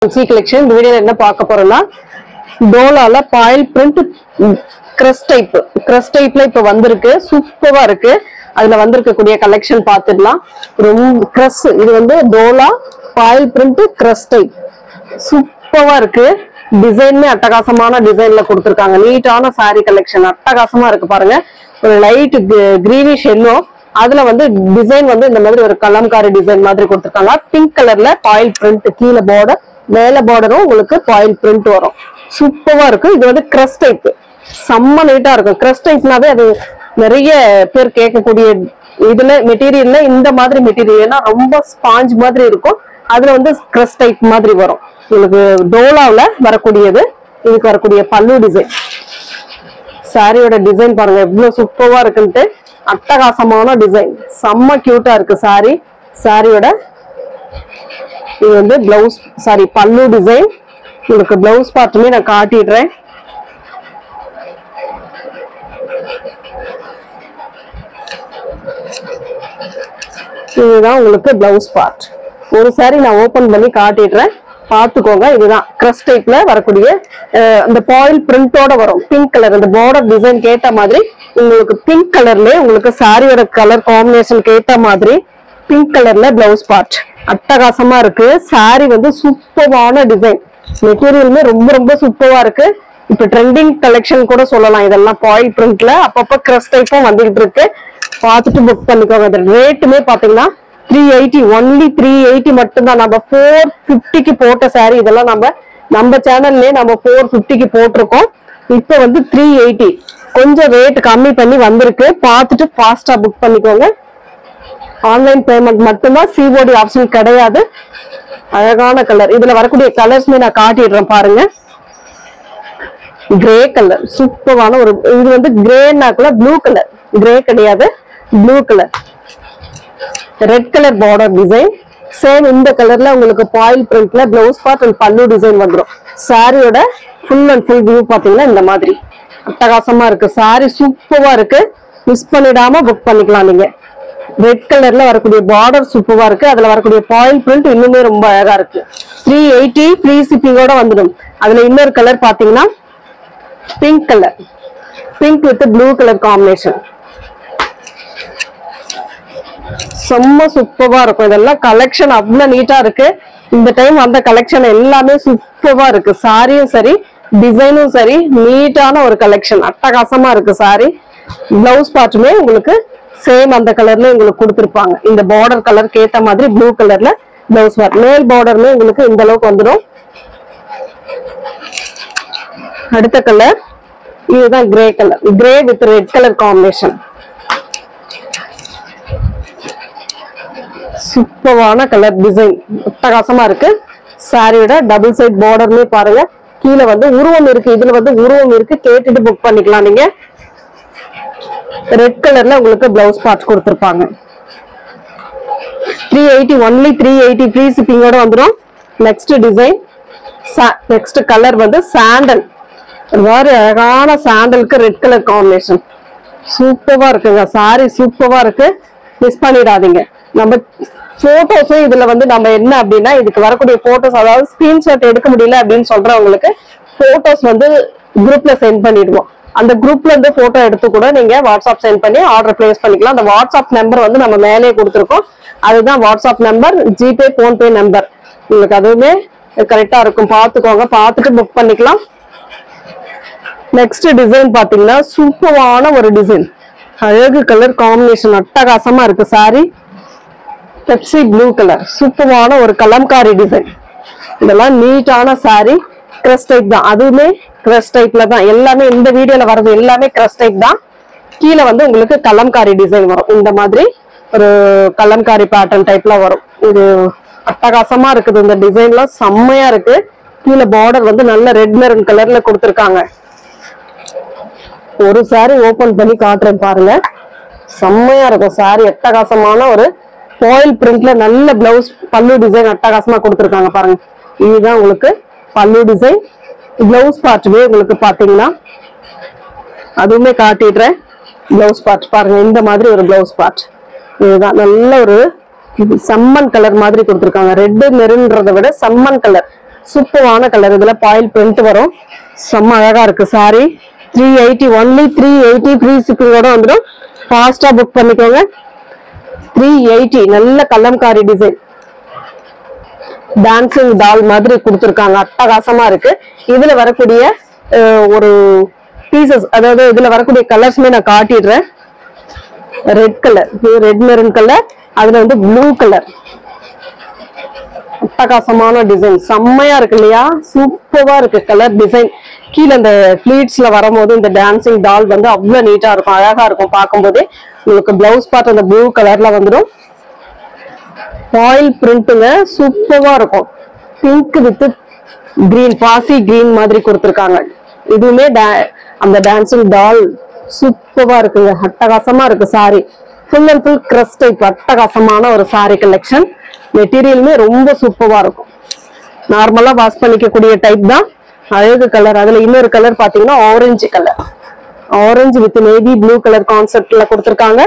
Fancy collection இந்த வீடியோல என்ன பார்க்க போறோம்னா டோலால பாயில் பிரிண்ட் கிரஸ் டைப்ல இப்ப வந்திருக்கு. சூப்பரா இருக்கு. அதுல வந்திருக்கக்கூடிய கலெக்ஷன் பார்த்துடலாம். ரொம்ப கிரஸ் இது வந்து டோலா பாயில் பிரிண்ட் கிரஸ் டைப் சூப்பரா இருக்கு. டிசைனுமே அட்டகாசமான டிசைன்ல கொடுத்துருக்காங்க. நீட்டான சாரி கலெக்ஷன் அட்டகாசமா இருக்கு பாருங்க. ஒரு லைட் கிரீனிஷ் எல்லோ, அதுல வந்து டிசைன் வந்து இந்த மாதிரி ஒரு கலம்காரி டிசைன் மாதிரி கொடுத்துருக்காங்க. பிங்க் கலர்ல பாயில் பிரிண்ட், கீழே பார்டர் மேல பார்டரும் உங்களுக்கு பாயில் பிரிண்ட் வரும். சூப்பரா இருக்கு. இது வந்து கிரஸ் டைப் செம்ம நீட்டா இருக்கும். கிரஸ் டைப்னாவே அது நிறைய பேர் கேட்கக்கூடிய இதுல மெட்டீரியல்ல இந்த மாதிரி மெட்டீரியல்னா ரொம்ப ஸ்பாஞ்ச் மாதிரி இருக்கும். அதுல வந்து கிரஸ் டைப் மாதிரி வரும். உங்களுக்கு டோலாவில் வரக்கூடியது. இதுக்கு வரக்கூடிய பல்லு டிசைன், சாரியோட டிசைன் பாருங்க எவ்வளவு சூப்பரா இருக்குன்ட்டு. அட்டகாசமான டிசைன், செம்ம கியூட்டா இருக்கு சாரி. சாரியோட இது வந்து பிளவுஸ், சாரி பல்லு டிசைன். உங்களுக்கு பிளவுஸ் பார்ட்டுமே நான் காட்டிடுறேன். இதுதான் உங்களுக்கு பிளவுஸ் பார்ட். ஒரு சாரி நான் ஓபன் பண்ணி காட்டிடுறேன், பாத்துக்கோங்க. இதுதான் கிரஸ் டைப்ல வரக்கூடிய அந்த பாயில் பிரிண்டோட வரும். பிங்க் கலர் அந்த பார்டர் டிசைன் ஏத்த மாதிரி உங்களுக்கு பிங்க் கலர்ல உங்களுக்கு சாரியோட கலர் காம்பினேஷனுக்கு ஏத்த மாதிரி பிங்க் கலர்ல பிளவுஸ் பார்ட் அட்டகாசமா இருக்கு. சாரி வந்து சூப்பரான டிசைன், மெட்டீரியலுமே ரொம்ப ரொம்ப சூப்பரா இருக்கு. இப்ப ட்ரெண்டிங் கலெக்ஷன் கூட சொல்லலாம். இதெல்லாம் பாயில் பிரிண்ட்ல அப்பப்ப கிரஸ் டைப்பும் வந்துகிட்டு இருக்கு. பார்த்துட்டு புக் பண்ணிக்கோங்க. இந்த ரேட்டுமே பாத்தீங்கன்னா 380, ஒன்லி 380 மட்டும்தான். நம்ம 450க்கு போட்ட சாரி இதெல்லாம் நம்ம சேனல்லே நம்ம 450க்கு போட்டிருக்கோம். இப்ப வந்து 380 கொஞ்சம் ரேட் கம்மி பண்ணி வந்திருக்கு. பார்த்துட்டு ஃபாஸ்டா புக் பண்ணிக்கோங்க. ஆன்லைன் பேமெண்ட் மட்டும்தான், சிஓடி ஆப்ஷன் கிடையாது. அழகான கலர். இதுல வரக்கூடிய கலர்ஸ்மே நான் காட்டிடுறேன் பாருங்க. கிரே கலர் சூப்பரான ஒரு, இது வந்து கிரேனாக்குள்ள ப்ளூ கலர், கிரே கிடையாது blue colour. Red colour border design same இந்த கலர்ல உங்களுக்கு பாயில் பிரிண்ட்ல பிளவுஸ் பார்ட் அண்ட் பல்லு டிசைன் வந்துடும். சாரியோட ஃபுல் அண்ட் ஃபுல் வியூ பாத்தீங்கன்னா இந்த மாதிரி அட்டகாசமா இருக்கு. சாரி சூப்பரா இருக்கு. மிஸ் பண்ணிடாம புக் பண்ணிக்கலாம் நீங்க. ரெட் கலர்ல வரக்கூடிய பார்டர் சூப்பரா இருக்கு. அதுல வரக்கூடிய பாயில் பிரிண்ட் இன்னுமே ரொம்ப அழகா இருக்கு. 380 ஃப்ரீ ஷிப்பிங்கோட வந்துடும். அதுல இன்னொரு கலர் பாத்தீங்கன்னா pink colour, pink with blue colour combination செம்ம சூப்பரா இருக்கும். இதெல்லாம் கலெக்ஷன் அவ்வளவு நீட்டா இருக்கு. இந்த டைம் வந்த கலெக்ஷன் எல்லாமே சூப்பரா இருக்கு. சாரியும் சரி டிசைனும் சரி நீட்டான ஒரு கலெக்ஷன் அட்டகாசமா இருக்கு. சாரி பிளவுஸ் பார்ட்டுமே உங்களுக்கு சேம் அந்த கலர்ல உங்களுக்கு கொடுத்துருப்பாங்க. இந்த பார்டர் கலருக்கு ஏத்த மாதிரி ப்ளூ கலர்ல பிளவுஸ் பார்ட். மேல் பார்டர்மே உங்களுக்கு இந்த அளவுக்கு வந்துடும். அடுத்த கலர் இதுதான் grey colour, grey with red colour combination சூப்பரான கலர் டிசைன் அட்டகாசமா இருக்கு. சாரியோட டபுள் சைட் பார்டர்மே பாருங்க. கீழே வந்து உருவம் இருக்கு, இதுல வந்து உருவம் இருக்கு. கேட்டுட்டு புக் பண்ணிக்கலாம் நீங்க. ரெட் கலர்ல உங்களுக்கு பிளவுஸ் பார்ட் கொடுத்திருப்பாங்க. 380 ஒன்லி 380 ஃப்ரீ ஷிப்பிங்கோட வந்துடும். நெக்ஸ்ட் டிசைன், நெக்ஸ்ட் கலர் வந்து சாண்டல். வேற அழகான சாண்டலுக்கு ரெட் கலர் காம்பினேஷன் சூப்பரா இருக்குங்க. சாரி சூப்பரா இருக்கு. மிஸ் பண்ணிடாதீங்க. நம்ம போட்டோஸும் இதுல வந்து நம்ம என்ன அப்படின்னா இதுக்கு வரக்கூடிய போட்டோஸ், அதாவது ஸ்கிரீன்ஷாட் எடுக்க முடியல அப்படின்னு சொல்றவங்களுக்கு போட்டோஸ் வந்து குரூப்ல சென்ட் பண்ணிடுவோம். அந்த குரூப்ல இருந்து போட்டோ எடுத்து கூட நீங்க வாட்ஸ்அப் சென்ட் பண்ணி ஆர்டர் பிளேஸ் பண்ணிக்கலாம். அந்த வாட்ஸ்அப் நம்பர் வந்து நம்ம மேலே கொடுத்துருக்கோம். அதுதான் WhatsApp number, GPay PhonePe number. உங்களுக்கு அதுவுமே கரெக்டா இருக்கும். பார்த்துக்கோங்க, பார்த்துட்டு புக் பண்ணிக்கலாம். நெக்ஸ்ட் டிசைன் பாத்தீங்கன்னா சூப்பரான ஒரு டிசைன், அழகு கலர் காம்பினேஷன் அட்டகாசமா இருக்கு. சாரி பெப்சி ப்ளூ கலர் சூப்பரான ஒரு கலம்காரி டிசைன். இதெல்லாம் நீட்டான சாரி. கிரஸ் டைப் தான், அதுவுமே கிரஸ் டைப்ல தான். எல்லாமே இந்த வீடியோல வர்றது எல்லாமே கிரஸ் டைப் தான். கீழே வந்து உங்களுக்கு கலம்காரி டிசைன் வரும். இந்த மாதிரி ஒரு கலம்காரி பேட்டர்ன் டைப்ல வரும். இது அட்டகாசமா இருக்குது. இந்த டிசைன்லாம் செம்மையா இருக்கு. கீழே பார்டர் வந்து நல்ல ரெட் மெரூன் கலர்ல கொடுத்துருக்காங்க. ஒரு சாரி ஓபன் பண்ணி காட்டுறேன் பாருங்க. செம்மையா இருக்கும் சாரி. அட்டகாசமான ஒரு பாயில் பிரிண்ட்ல நல்ல பிளவுஸ் பல்லு டிசைன் அட்டகாசமா கொடுத்துருக்காங்க பாருங்க. இதுதான் உங்களுக்கு பல்லு டிசைன். பிளவுஸ் பார்ட்டுமே உங்களுக்கு பாத்தீங்கன்னா அதுவுமே காட்டிடுறேன். பிளவுஸ் பார்ட் பாருங்க, இந்த மாதிரி ஒரு பிளவுஸ் பார்ட். இதுதான் நல்ல ஒரு சம்மன் கலர் மாதிரி கொடுத்துருக்காங்க. ரெட் மெரூன்றதை விட சம்மன் கலர் சூப்பரான கலர். இதுல பாயில் பிரிண்ட் வரும். செம்ம அழகா இருக்கு சாரி. 380 ஒன்லி 380 ஃப்ரீ ஷிப்பிங்கோட வந்துடும். ஃபாஸ்டா புக் பண்ணிக்கோங்க. 380 நல்ல கலம்காரி டிசைன். டான்சிங் டால் மாதிரி கொடுத்துருக்காங்க. அட்டகாசமா இருக்கு. இதுல வரக்கூடிய ஒரு பீசஸ், அதாவது இதுல வரக்கூடிய கலர்ஸ்மே நான் காட்டிடுறேன். Red colour, red maroon colour, அதுல வந்து ப்ளூ கலர். அட்டகாசமான டிசைன், செம்மையா இருக்கு இல்லையா? சூப்பரா இருக்கு கலர் டிசைன். கீழே இந்த ஃபிளீட்ஸ்ல வரும்போது இந்த டான்சிங் டால் வந்து அவ்வளவு நீட்டா இருக்கும், அழகா இருக்கும் பார்க்கும்போது. உங்களுக்கு பிளவுஸ் பார்ட் அந்த ப்ளூ கலர்ல வந்துடும். பாயில் பிரிண்ட்டுங்க, சூப்பரா இருக்கும். பிங்க் வித் கிரீன், பாசி கிரீன் மாதிரி கொடுத்துருக்காங்க. இதுவுமே அந்த டான்சிங் டால் சூப்பரா இருக்குங்க. அட்டகாசமா இருக்கு sari. Full and full crush type, அட்டகாசமான ஒரு சாரி கலெக்ஷன். மெட்டீரியலுமே ரொம்ப சூப்பரா இருக்கும். நார்மலா வாஷ் பண்ணிக்கக்கூடிய டைப் தான். அழகு கலர். அதுல இன்னொரு கலர் பாத்தீங்கன்னா orange colour, orange with navy blue colour கான்செப்ட்ல கொடுத்துருக்காங்க.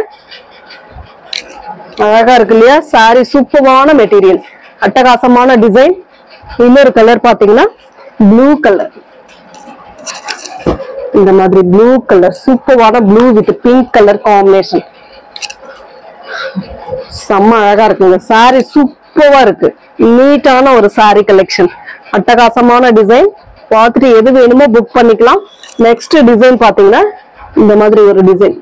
அழகா இருக்கு இல்லையா? சாரி சூப்பரான மெட்டீரியல், அட்டகாசமான டிசைன். இன்னொரு கலர் பாத்தீங்கன்னா ப்ளூ கலர். இந்த மாதிரி ப்ளூ கலர், சூப்பரான blue with pink colour combination. செம்ம அழகா இருக்குங்க சாரி. சூப்பரா இருக்கு. நீட்டான ஒரு சாரி கலெக்ஷன், அட்டகாசமான டிசைன். பார்த்துட்டு எது வேணுமோ புக் பண்ணிக்கலாம். நெக்ஸ்ட் டிசைன் பாத்தீங்கன்னா இந்த மாதிரி ஒரு டிசைன்.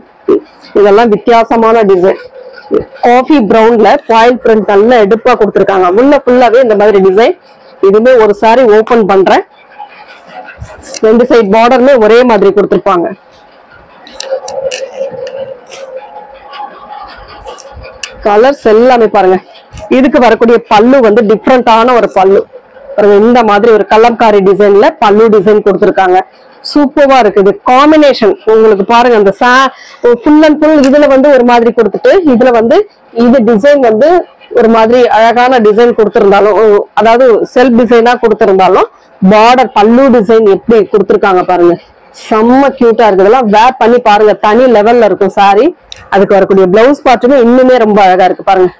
இதெல்லாம் வித்தியாசமான டிசைன். காஃபி பிரவுன்ல பாயில் பிரிண்ட் நல்ல எடுப்பா கொடுத்துருக்காங்க. உள்ள ஃபுல்லாவே இந்த மாதிரி டிசைன். இதுமே ஒரு சாரி ஓபன் பண்றேன். ரெண்டு சைட் பார்டருமே ஒரே மாதிரி கொடுத்துருப்பாங்க. கலர்ஸ் எல்லாமே பாருங்க. இதுக்கு வரக்கூடிய பல்லு வந்து டிஃப்ரெண்டான ஒரு பல்லு பாருங்க. இந்த மாதிரி ஒரு கலம்காரி டிசைன்ல பல்லு டிசைன் கொடுத்துருக்காங்க. சூப்பரா இருக்குது காம்பினேஷன். உங்களுக்கு பாருங்க அந்த ஃபுல் அண்ட் ஃபுல் இதுல வந்து ஒரு மாதிரி கொடுத்துட்டு, இதுல வந்து இது டிசைன் வந்து ஒரு மாதிரி அழகான டிசைன் கொடுத்திருந்தாலும், அதாவது செல்ஃப் டிசைனா கொடுத்திருந்தாலும், பார்டர் பல்லு டிசைன் எப்படி கொடுத்துருக்காங்க பாருங்க. செம்ம கியூட்டா இருக்கு. இதெல்லாம் வேர் பண்ணி பாருங்க, தனி லெவல்ல இருக்கும் சாரி. அதுக்கு வரக்கூடிய பிளவுஸ் பார்ட்டுமே இன்னுமே ரொம்ப அழகா இருக்கு பாருங்க.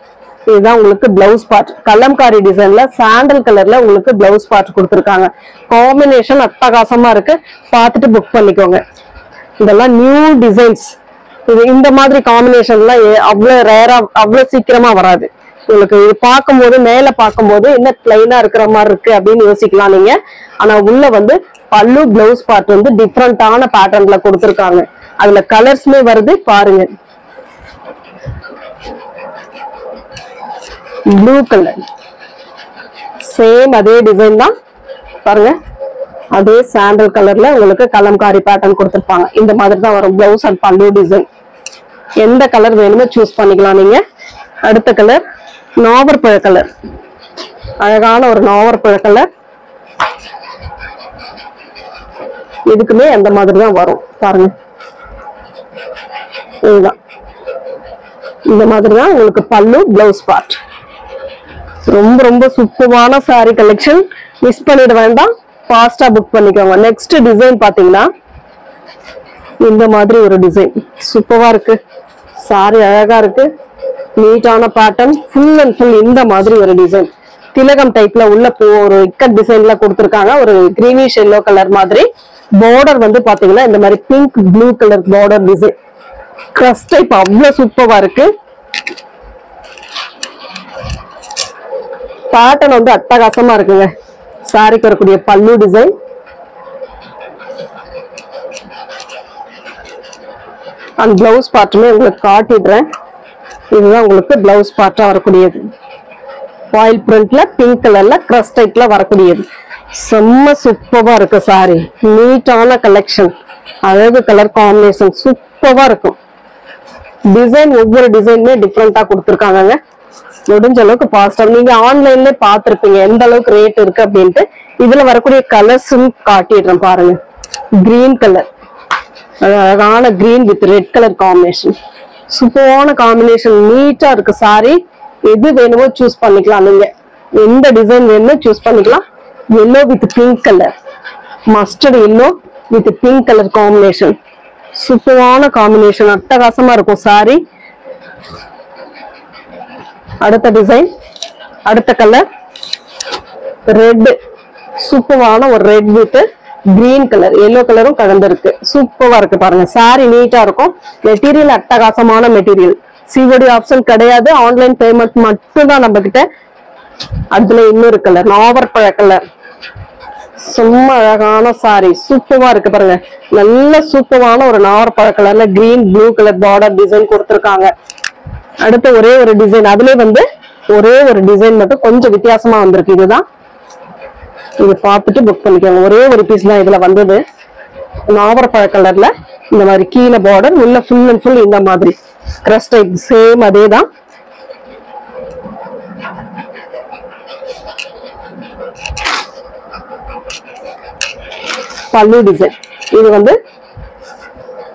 இதுதான் உங்களுக்கு பிளவுஸ் பார்ட். கலம்காரி டிசைன்ல சாண்டல் கலர்ல உங்களுக்கு பிளவுஸ் பார்ட் கொடுத்துருக்காங்க. காம்பினேஷன் அட்டகாசமா இருக்கு. பார்த்துட்டு புக் பண்ணிக்கோங்க. இதெல்லாம் நியூ டிசைன்ஸ். இது இந்த மாதிரி காம்பினேஷன்லாம் அவ்வளவு ரேரா, அவ்வளவு சீக்கிரமா வராது. உங்களுக்கு இது பார்க்கும்போது, மேல பார்க்கும்போது என்ன பிளைனா இருக்கிற மாதிரி இருக்கு அப்படின்னு யோசிக்கலாம் நீங்க. ஆனா உள்ள வந்து பல்லு பிளவுஸ் பார்ட் வந்து டிஃப்ரெண்டான பேட்டர்ன்ல கொடுத்துருக்காங்க. அதுல கலர்ஸ்மே வருது பாருங்க. ப்ளூ கலர், சேம் அதே டிசைன் தான் பாருங்க. அதே சாண்டல் கலர்ல உங்களுக்கு கலம்காரி பேட்டர்ன் கொடுத்துருப்பாங்க. இந்த மாதிரி தான் வரும் பிளவுஸ் அண்ட் பல்லு டிசைன். எந்த கலர் வேணுமோ சூஸ் பண்ணிக்கலாம் நீங்க. அடுத்த கலர் நாவற்பழ கலர், அழகான ஒரு நாவற்பழ கலர். இதுக்குமே அந்த மாதிரி தான் வரும் பாருங்க. இதுதான் இந்த மாதிரி தான் உங்களுக்கு பல்லு பிளவுஸ் பார்ட். ரொம்ப ரொம்ப சூப்பரான சாரி கலெக்ஷன். மிஸ் பண்ணிட வேண்டாம், ஃபாஸ்டா புக் பண்ணிக்கோங்க. நெக்ஸ்ட் டிசைன் பாத்தீங்கன்னா இந்த மாதிரி ஒரு டிசைன் சூப்பரா இருக்கு. சாரி அழகா இருக்கு. நீட்டான பேட்டர்ன், ஃபுல் அண்ட் ஃபுல் இந்த மாதிரி ஒரு டிசைன். திலகம் டைப்ல உள்ள ஒரு இக்கட் டிசைன்ல கொடுத்துருக்காங்க. ஒரு கிரீனிஷ் எல்லோ கலர் மாதிரி. பார்டர் வந்து பாத்தீங்கன்னா இந்த மாதிரி pink blue colour border design. Crush type அவ்வளவு சூப்பரா இருக்கு. பேட்டர்ன் வந்து அட்டகாசமா இருக்குங்க. சாரிக்கு வரக்கூடிய பல்லு டிசைன், அண்ட் பிளவுஸ் பார்ட்டுமே உங்களுக்கு காட்டிடுறேன். இதுதான் உங்களுக்கு பிளவுஸ் பார்ட்டா வரக்கூடியது. ஃபாயில் பிரிண்ட்ல பிங்க் கலர்ல கிரஸ் டைப்ல வரக்கூடியது. செம்ம சூப்பரா இருக்கு சாரி. நீட்டான கலெக்ஷன், அழகு கலர் காம்பினேஷன் சூப்பரா இருக்கும். டிசைன் ஒவ்வொரு டிசைனுமே டிஃப்ரெண்டா கொடுத்துருக்காங்க. முடிஞ்ச அளவுக்கு ஃபாஸ்டா நீங்க ஆன்லைன்ல பாத்துருப்பீங்க எந்த அளவுக்கு ரேட் இருக்கு அப்படின்ட்டு. இதுல வரக்கூடிய கலர்ஸும் காட்டிடுறேன் பாருங்க. கிரீன் கலர், அழகான green with red colour combination. சூப்பரான காம்பினேஷன், நீட்டா இருக்கு சாரி. எது வேணுமோ சூஸ் பண்ணிக்கலாம் நீங்க. எந்த டிசைன் வேணுமோ சூஸ் பண்ணிக்கலாம். Yellow with pink colour, mustard yellow with pink colour combination. சூப்பரான காம்பினேஷன், அட்டகாசமா இருக்கும் சாரி. அடுத்த டிசைன், அடுத்த கலர் ரெட் சூப்பரான ஒரு red with green colour, yellow கலரும் கலந்துருக்கு. சூப்பரா இருக்கு பாருங்க. சாரி நீட்டா இருக்கும். மெட்டீரியல் அட்டகாசமான மெட்டீரியல். சிஓடி ஆப்ஷன் கிடையாது, ஆன்லைன் பேமெண்ட் மட்டும் தான் நம்ம கிட்ட. அதுல இன்னொரு கலர் நாவற்பழ கலர், சும்மா அழகான சாரி, சூப்பரா இருக்கு பாருங்க. நல்ல சூப்பரான ஒரு நாவற்பழ கலர்ல green blue colour border design கொடுத்திருக்காங்க. அடுத்து ஒரே ஒரு டிசைன், அதுல வந்து ஒரே ஒரு டிசைன் மட்டும் கொஞ்சம் வித்தியாசமா வந்திருக்கு. இதுதான், இது பார்த்துட்டு புக் பண்ணிக்கோங்க. ஒரே ஒரு பீஸ் தான் இதுல வந்தது. நாவற்பழ கலர்ல இந்த மாதிரி கீழே பார்டர், உள்ள ஃபுல் அண்ட் ஃபுல் இந்த மாதிரி கிரஸ்ட் டைப் சேம் அதே தான். பல்லு டிசைன், இது வந்து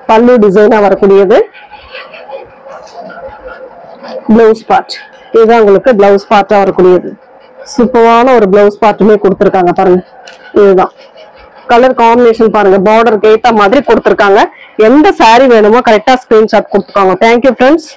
பல்லு டிசைனா வரக்கூடியது. பிளவுஸ் பார்ட், இதுதான் உங்களுக்கு பிளவுஸ் பார்ட்டா வரக்கூடியது. சூப்பரான ஒரு பிளவுஸ் பார்ட்டுமே கொடுத்திருக்காங்க பாருங்க. இதுதான் கலர் காம்பினேஷன் பாருங்க, பார்டருக்கு ஏத்த மாதிரி கொடுத்திருக்காங்க. எந்த சாரி வேணுமோ கரெக்டா ஸ்கிரீன்ஷாட் கொடுத்துக்கோங்க. Thank you friends.